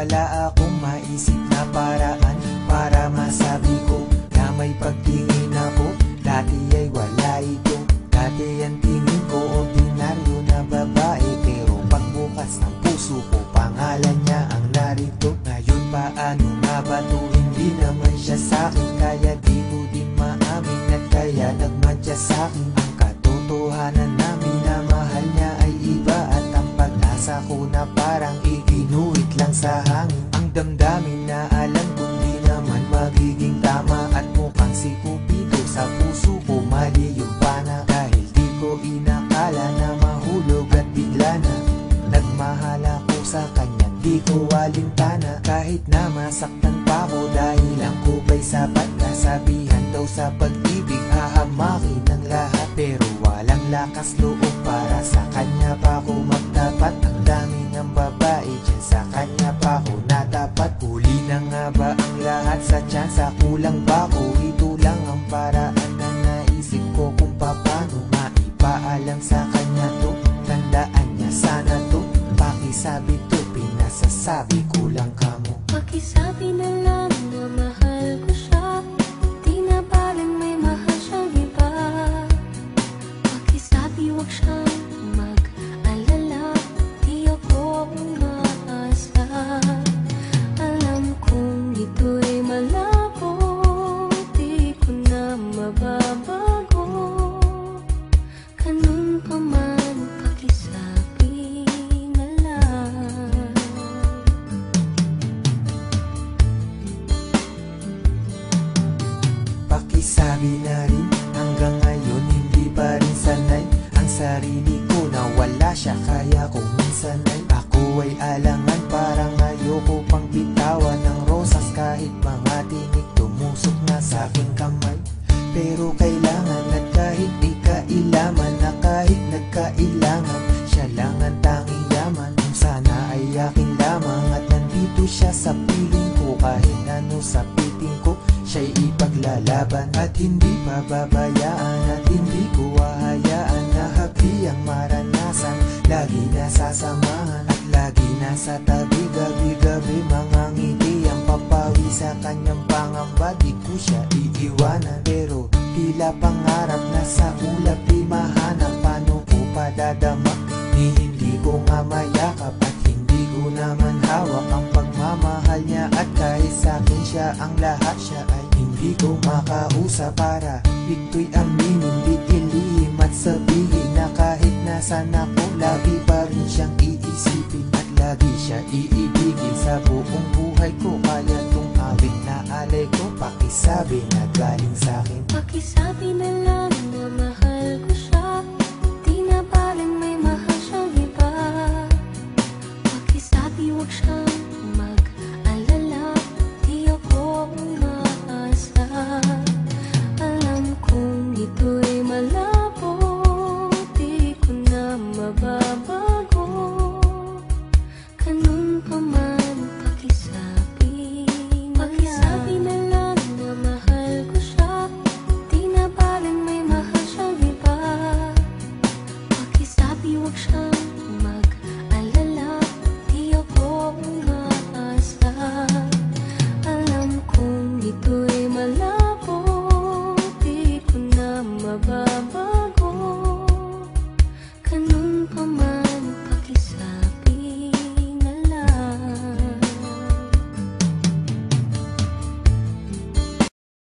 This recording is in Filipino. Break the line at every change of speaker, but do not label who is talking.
wala akong maisip na paraan para masabi ko na may pagtingin ako. Dati ay wala ito. Dati ang tingin ko ordinaryo na babae, pero pagbukas ng puso ko pangalan niya ang narito. Ngayon paano nga ba to? Hindi naman siya sa'kin, kaya di ko din maamin at kaya nagmadya sa'kin. Ang katotohanan na minamahal niya ay iba, at ang pag-asa ko na parang iginuhit lang sa hangin. Ang damdamin na alam kong di naman magiging tama, at mukhang si Cupido sa puso ko mali yung pana. Dahil di ko inakala na mahulog at bigla na nagmahal ako sa kanya, di ko walintana. Kahit na masaktan pa ako dahil ang kubay sapat, kasabihan daw sa pag-ibig hahamakin ang lahat. Pero walang lakas loob para sa kanya pa ako magtapat. Ang dami ng babae dyan, sa kanya pa ako natapat. Huli na nga ba ang lahat sa tsansa? Kulang ba ko? Ito lang ang paraan na naisip ko kung paano maipaalam sa kanya to. Tandaan niya sana to. Pakisabi to, pinasasabi ko lang kamo.
Pakisabi na lang na mahal ko siya, di na baling may mahal siyang iba. Pakisabi wag siyang mag-alala, di ako umaasa. Alam kong ito'y malabo, di ko na mababago. Ganun pa man, pakisabi na lang.
Pakisabi na rin, hanggang ngayon hindi pa rin sanay ang sarili ko na wala siya, kaya kung minsan ay ako ay alangan. Parang ayoko pang bitawan ng rosas, kahit mga tinik tumusok na sa aking kamay. Pero kailangan, at kahit di kailaman, na kahit nagkailangan, siya lang ang tanging yaman. Kung sana ay akin lamang, at nandito siya sa piling ko. Kahit ano sa piting ko, siya'y ipaglalaban at hindi pababayaan. At hindi ko hahayaan na hapi ang maranasan. Lagi nasasamahan at lagi nasa tabi, gabi-gabi mga ngiti ang papawi sa kanyang pangamba. Di ko siya iiwanan, pero tila pangarap na sa ulap di mahanap. Paano ko padadama ni hindi ko nga mayakap, at hindi ko naman hawak ang pagmamahal niya. At kahit sa'kin siya ang lahat, siya ay hindi ko makausap para ito'y aminin, di ilihim at sabihin na kahit nasan ako, lagi pa rin siyang iisipin at lagi siya iibigin sa buong buhay ko. Kaya tong awit na alay ko, pakisabi na galing sa'kin.
Pakisabi na lang na mahal